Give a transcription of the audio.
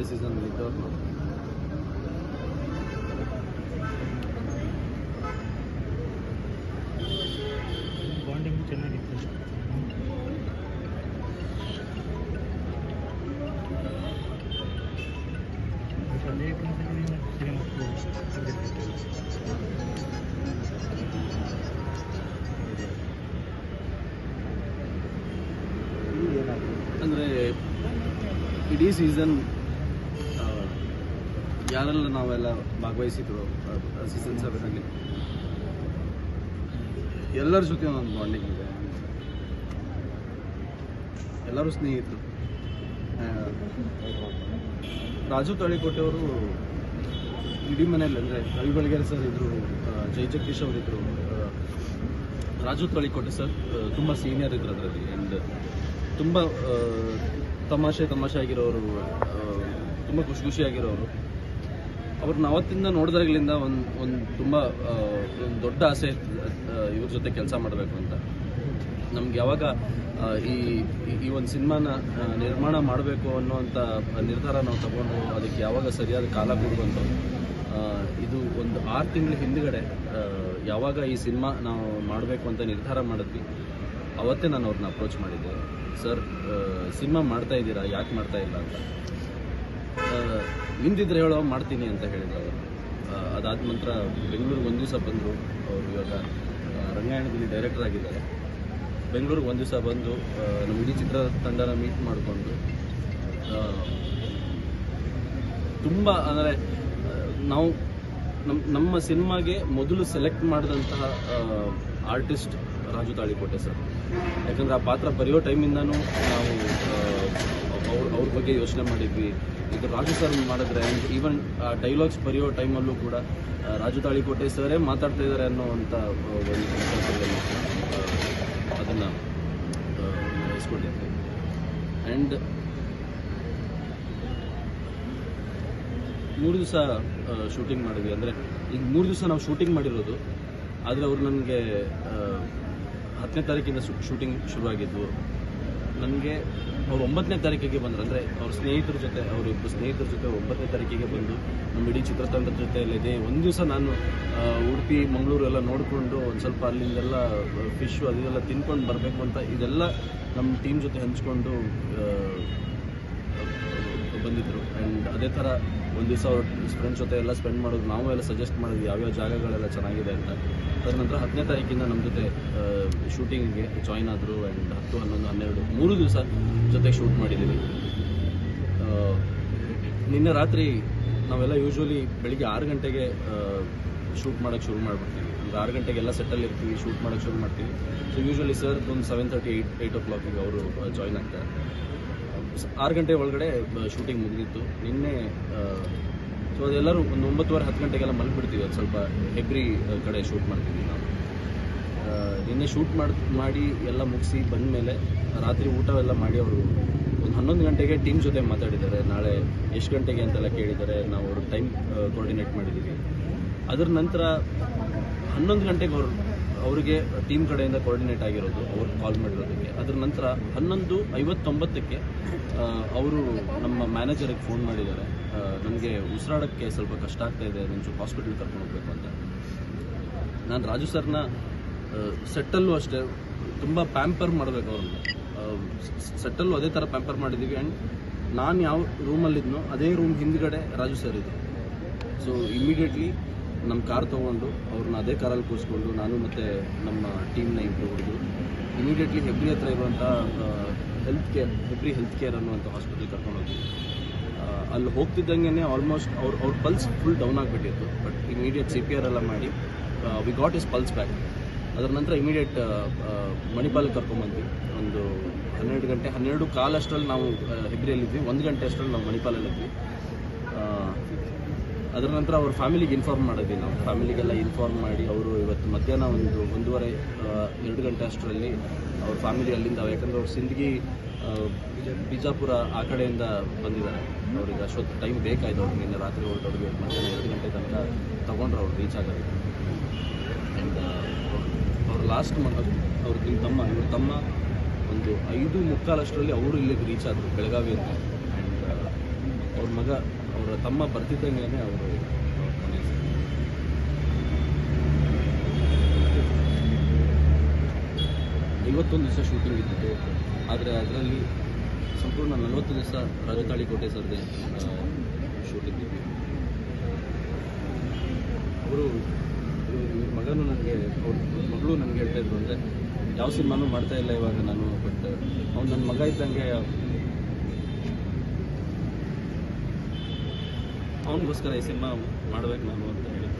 ಅದೇ ಸೀಸನ್ ಇದ್ದವ್ರು ಬಾಂಡಿಂಗ್ ಚೆನ್ನಾಗಿತ್ತು. ಅಂದರೆ ಇಡೀ ಸೀಸನ್ ಯಾರೆಲ್ಲ ನಾವೆಲ್ಲ ಭಾಗವಹಿಸಿದ್ರು ಸೀಸನ್ 7 ಎಲ್ಲರ ಜೊತೆ ಒಂದು ಬಾಂಡಿಂಗ್ ಇದೆ. ಎಲ್ಲರೂ ಸ್ನೇಹಿತರು. ರಾಜು ತಾಳಿಕೋಟೆಯವರು ಇಡೀ ಮನೆಯಲ್ಲಿ ಅಂದರೆ ರವಿ ಬೆಳಗೆರೆ ಸರ್ ಇದ್ದರು, ಜೈ ಜಗದೀಶ್ ಅವರಿದ್ದರು, ರಾಜು ತಾಳಿಕೋಟೆ ಸರ್ ತುಂಬ ಸೀನಿಯರ್ ಇದ್ರು ಅದರಲ್ಲಿ. ಆ್ಯಂಡ್ ತುಂಬ ತಮಾಷೆ ಆಗಿರೋರು, ತುಂಬ ಖುಷಿಯಾಗಿರೋರು. ಅವ್ರನ್ನ ಅವತ್ತಿಂದ ನೋಡಿದಾಗಲಿಂದ ಒಂದು ತುಂಬ ಒಂದು ದೊಡ್ಡ ಆಸೆ ಇವ್ರ ಜೊತೆ ಕೆಲಸ ಮಾಡಬೇಕು ಅಂತ. ನಮ್ಗೆ ಯಾವಾಗ ಈ ಒಂದು ಸಿನಿಮಾನ ನಿರ್ಮಾಣ ಮಾಡಬೇಕು ಅನ್ನೋವಂಥ ನಿರ್ಧಾರ ನಾವು ತಗೊಂಡು ಅದಕ್ಕೆ ಯಾವಾಗ ಸರಿಯಾದ ಕಾಲ ಕೊಡುವಂಥ ಇದು ಒಂದು 6 ತಿಂಗಳ ಹಿಂದುಗಡೆ ಯಾವಾಗ ಈ ಸಿನಿಮಾ ನಾವು ಮಾಡಬೇಕು ಅಂತ ನಿರ್ಧಾರ ಮಾಡಿದ್ವಿ, ಅವತ್ತೇ ನಾನು ಅವ್ರನ್ನ ಅಪ್ರೋಚ್ ಮಾಡಿದ್ದೆ. ಸರ್, ಸಿನಿಮಾ ಮಾಡ್ತಾ ಇದ್ದೀರಾ, ಯಾಕೆ ಮಾಡ್ತಾ ಇಲ್ಲ ಅಂತ. ನಿಂತಿದ್ರೆ ಹೇಳೋ ಮಾಡ್ತೀನಿ ಅಂತ ಹೇಳಿದ್ರು ಅವರು. ಅದಾದ ನಂತರ ಬೆಂಗಳೂರಿಗೆ ಒಂದು ದಿವಸ ಬಂದರು. ಅವರು ಇವಾಗ ರಂಗಾಯಣದಲ್ಲಿ ಡೈರೆಕ್ಟರ್ ಆಗಿದ್ದಾರೆ. ಬೆಂಗಳೂರಿಗೆ ಒಂದು ದಿವಸ ಬಂದು ನಮ್ಮ ಇಡೀ ಚಿತ್ರತಂಡನ ಮೀಟ್ ಮಾಡಿಕೊಂಡು ತುಂಬ ಅಂದರೆ ನಾವು ನಮ್ಮ ಸಿನಿಮಾಗೆ ಮೊದಲು ಸೆಲೆಕ್ಟ್ ಮಾಡಿದಂತಹ ಆರ್ಟಿಸ್ಟ್ ರಾಜು ತಾಳಿಕೋಟೆ ಸರ್. ಯಾಕಂದರೆ ಆ ಪಾತ್ರ ಬರೆಯೋ ಟೈಮಿಂದನೂ ನಾವು ಅವ್ರ ಬಗ್ಗೆ ಯೋಚನೆ ಮಾಡಿದ್ವಿ. ಇದು ರಾಜು ಸರ್ ಮಾಡಿದ್ರೆ ಈವನ್ ಡೈಲಾಗ್ಸ್ ಬರೆಯೋ ಟೈಮಲ್ಲೂ ಕೂಡ ರಾಜು ತಾಳಿಕೋಟೆ ಸರೇ ಮಾತಾಡ್ತಾ ಇದ್ದಾರೆ ಅನ್ನೋವಂಥ ಒಂದು ಅದನ್ನು ಇಸ್ಕೊಂಡಿದ್ವಿ. ಆ್ಯಂಡ್ 3 ದಿವಸ ಶೂಟಿಂಗ್ ಮಾಡಿದ್ವಿ. ಅಂದರೆ ಈಗ 3 ದಿವಸ ನಾವು ಶೂಟಿಂಗ್ ಮಾಡಿರೋದು, ಆದರೆ ಅವರು ನನಗೆ 10ನೇ ತಾರೀಕಿಂದ ಶೂಟಿಂಗ್ ಶುರುವಾಗಿದ್ದು. ನನಗೆ ಅವ್ರು 9ನೇ ತಾರೀಕಿಗೆ ಬಂದರು. ಅಂದರೆ ಅವ್ರ ಸ್ನೇಹಿತರ ಜೊತೆ, ಅವರಿಬ್ಬರು ಸ್ನೇಹಿತರ ಜೊತೆ 9ನೇ ತಾರೀಕಿಗೆ ಬಂದು ನಮ್ಮ ಇಡೀ ಚಿತ್ರತಂಡದ ಜೊತೆಯಲ್ಲಿದೆ. ಒಂದು ದಿವಸ ನಾನು ಉಡುಪಿ ಮಂಗಳೂರು ಎಲ್ಲ ನೋಡಿಕೊಂಡು ಒಂದು ಸ್ವಲ್ಪ ಅಲ್ಲಿಂದೆಲ್ಲ ಫಿಶು ಅದೆಲ್ಲ ತಿನ್ಕೊಂಡು ಬರಬೇಕು ಅಂತ ಇದೆಲ್ಲ ನಮ್ಮ ಟೀಮ್ ಜೊತೆ ಹಂಚ್ಕೊಂಡು ಬಂದಿದ್ದರು. ಆ್ಯಂಡ್ ಅದೇ ಥರ ಒಂದು ದಿವಸ ಅವ್ರ ಫ್ರೆಂಡ್ಸ್ ಜೊತೆ ಎಲ್ಲ ಸ್ಪೆಂಡ್ ಮಾಡೋದು, ನಾವು ಎಲ್ಲ ಸಜೆಸ್ಟ್ ಮಾಡಿದ್ವಿ ಯಾವ್ಯಾವ ಜಾಗಗಳೆಲ್ಲ ಚೆನ್ನಾಗಿದೆ ಅಂತ. ಅದರ ನಂತರ 10ನೇ ತಾರೀಕಿಂದ ನಮ್ಮ ಜೊತೆ ಶೂಟಿಂಗಿಗೆ ಜಾಯ್ನ್ ಆದರು. ಆ್ಯಂಡ್ 10, 11, 12 3 ದಿವಸ ಜೊತೆ ಶೂಟ್ ಮಾಡಿದ್ದೀವಿ. ನಿನ್ನೆ ರಾತ್ರಿ ನಾವೆಲ್ಲ ಯೂಶ್ವಲಿ ಬೆಳಿಗ್ಗೆ 6 ಗಂಟೆಗೆ ಶೂಟ್ ಮಾಡೋಕ್ಕೆ ಶುರು ಮಾಡಿಬಿಡ್ತೀವಿ. ಈಗ 6 ಗಂಟೆಗೆಲ್ಲ ಸೆಟ್ಟಲ್ಲಿ ಇರ್ತೀವಿ, ಶೂಟ್ ಮಾಡೋಕ್ಕೆ ಶುರು ಮಾಡ್ತೀವಿ. ಸೊ ಯೂಶ್ವಲಿ ಸರ್ ಒಂದು 7:30, 8 o'clock ಅವರು ಜಾಯ್ನ್ ಆಗ್ತಾರೆ. 6 ಗಂಟೆ ಒಳಗಡೆ ಶೂಟಿಂಗ್ ಮುಗಿದಿತ್ತು ನಿನ್ನೆ. ಸೊ ಅದೆಲ್ಲರೂ ಒಂದು 9:30, 10 ಗಂಟೆಗೆಲ್ಲ ಮಲಗಿಬಿಡ್ತೀವಿ. ಅದು ಸ್ವಲ್ಪ ಹೆಬ್ರಿ ಕಡೆ ಶೂಟ್ ಮಾಡ್ತೀವಿ ನಾವು. ನಿನ್ನೆ ಶೂಟ್ ಮಾಡಿ ಎಲ್ಲ ಮುಗಿಸಿ ಬಂದ ಮೇಲೆ ರಾತ್ರಿ ಊಟವೆಲ್ಲ ಮಾಡಿ ಅವರು ಒಂದು 11 ಗಂಟೆಗೆ ಟೀಮ್ ಜೊತೆ ಮಾತಾಡಿದ್ದಾರೆ. ನಾಳೆ ಎಷ್ಟು ಗಂಟೆಗೆ ಅಂತೆಲ್ಲ ಕೇಳಿದ್ದಾರೆ. ನಾವು ಅವ್ರ ಟೈಮ್ ಕೋಆರ್ಡಿನೇಟ್ ಮಾಡಿದ್ದೀವಿ. ಅದರ ನಂತರ 11 ಗಂಟೆಗೆ ಅವರಿಗೆ ಟೀಮ್ ಕಡೆಯಿಂದ ಕೋಆರ್ಡಿನೇಟ್ ಆಗಿರೋದು, ಅವ್ರು ಕಾಲ್ ಮಾಡಿರೋದಕ್ಕೆ. ಅದರ ನಂತರ 11:59ಕ್ಕೆ ಅವರು ನಮ್ಮ ಮ್ಯಾನೇಜರಿಗೆ ಫೋನ್ ಮಾಡಿದ್ದಾರೆ. ನನಗೆ ಉಸಿರಾಡೋಕ್ಕೆ ಸ್ವಲ್ಪ ಕಷ್ಟ ಆಗ್ತಾ ಇದೆ, ಒಂಚೂರು ಹಾಸ್ಪಿಟಲ್ ಕರ್ಕೊಂಡು ಹೋಗ್ಬೇಕು ಅಂತ. ನಾನು ರಾಜು ಸರ್ನ ಸೆಟ್ಟಲ್ಲೂ ಅಷ್ಟೇ ತುಂಬ ಪ್ಯಾಂಪರ್ ಮಾಡಬೇಕು ಅವ್ರನ್ನ. ಸೆಟ್ಟಲ್ಲೂ ಅದೇ ಥರ ಪ್ಯಾಂಪರ್ ಮಾಡಿದ್ದೀವಿ. ಆ್ಯಂಡ್ ನಾನು ಯಾವ ರೂಮಲ್ಲಿದ್ನೋ ಅದೇ ರೂಮ್ ಹಿಂದ್ಗಡೆ ರಾಜು ಸರ್ ಇದ್ದರು. ಸೊ ಇಮಿಡಿಯೇಟ್ಲಿ ನಮ್ಮ ಕಾರ್ ತೊಗೊಂಡು ಅವ್ರನ್ನ ಅದೇ ಕಾರಲ್ಲಿ ಕೂರಿಸ್ಕೊಂಡು ನಾನು ಮತ್ತು ನಮ್ಮ ಟೀಮ್ನ ಇಬ್ಬರು ಹುಡುಗರು ಇಮಿಡಿಯೇಟ್ಲಿ ಹೆಬ್ರಿ ಹತ್ರ ಇರುವಂಥ ಹೆಬ್ರಿ ಹೆಲ್ತ್ ಕೇರ್ ಅನ್ನುವಂಥ ಹಾಸ್ಪಿಟಲ್ ಕರ್ಕೊಂಡೋಗಿ ಅಲ್ಲಿ ಹೋಗ್ತಿದ್ದಂಗೆ ಆಲ್ಮೋಸ್ಟ್ ಅವ್ರ ಪಲ್ಸ್ ಫುಲ್ ಡೌನ್ ಆಗಿಬಿಟ್ಟಿತ್ತು. ಬಟ್ ಇಮಿಡಿಯೇಟ್ CPR ಎಲ್ಲ ಮಾಡಿ we got is pulse back. ಅದರ ನಂತರ ಇಮಿಡಿಯೇಟ್ ಮಣಿಪಾಲಿಗೆ ಕರ್ಕೊಂಬಂದ್ವಿ. ಒಂದು 12 ಗಂಟೆ 12:15 ಅಷ್ಟರಲ್ಲಿ ನಾವು ಹೆಬ್ರಿಯಲ್ಲಿದ್ವಿ. 1 ಗಂಟೆ ಅಷ್ಟರಲ್ಲಿ ನಾವು ಮಣಿಪಾಲಲ್ಲಿದ್ವಿ. ಅದರ ನಂತರ ಅವ್ರ ಫ್ಯಾಮಿಲಿಗೆ ಇನ್ಫಾರ್ಮ್ ಮಾಡಿದ್ವಿ. ನಾವು ಫ್ಯಾಮಿಲಿಗೆಲ್ಲ ಇನ್ಫಾರ್ಮ್ ಮಾಡಿ ಅವರು ಇವತ್ತು ಮಧ್ಯಾಹ್ನ 1:30-2 ಗಂಟೆ ಅಷ್ಟರಲ್ಲಿ ಅವ್ರ ಫ್ಯಾಮಿಲಿ ಅಲ್ಲಿಂದ, ಯಾಕಂದರೆ ಅವ್ರು ಸಿಂದಗಿ ಬಿಜಾಪುರ ಆ ಕಡೆಯಿಂದ ಬಂದಿದ್ದಾರೆ. ಅವ್ರಿಗೆ ಅಷ್ಟೊತ್ತು ಟೈಮ್ ಬೇಕಾಯ್ತು. ಅವ್ರಿಗೆ ನಿನ್ನೆ ರಾತ್ರಿ ಹೊರಟವ್ರಿಗೆ ಮಧ್ಯಾಹ್ನ 2 ಗಂಟೆ ತನಕ ತೊಗೊಂಡ್ರು ಅವ್ರು ರೀಚ್ ಆಗೋದಕ್ಕೆ. ಆ್ಯಂಡ್ ಅವ್ರು ಲಾಸ್ಟ್ ಅವ್ರ ಇವ್ರ ತಮ್ಮ ಒಂದು 5:45 ಅಷ್ಟರಲ್ಲಿ ಅವರು ಇಲ್ಲಿಗೆ ರೀಚ್ ಆದರು ಬೆಳಗಾವಿಯಿಂದ. ಆ್ಯಂಡ್ ಅವ್ರು ಮಗ ಅವರ ತಮ್ಮ ಬರ್ತಿದ್ದಂಗೆ ಅವರು ಕೊನೆ ಇವತ್ತೊಂದು ದಿವಸ ಶೂಟಿಂಗ್ ಇದ್ದಿತ್ತು. ಆದರೆ ಅದರಲ್ಲಿ ಸಂಪೂರ್ಣ 40 ದಿವಸ ರಾಜತಾಳಿ ಕೋಟೆ ಸರ್ದೆ ಶೂಟ್ ಇದ್ದಿತ್ತು. ಅವರು ಇವ್ರ ಮಗನೂ ನನಗೆ ಅವ್ರ ಮಗಳು ನನಗೆ ಹೇಳ್ತಾ ಇದ್ರು ಅಂದರೆ ಯಾವ ಸಿನಿಮಾನೂ ಮಾಡ್ತಾ ಇಲ್ಲ ಇವಾಗ ನಾನು, ಬಟ್ ಅವ್ನು ನನ್ನ ಮಗ ಇದ್ದಂಗೆ ಅವನಿಗೋಸ್ಕರ ಈ ಸಿನಿಮಾ ಮಾಡ್ಬೇಕು ನಾನು ಅಂತ ಹೇಳಿ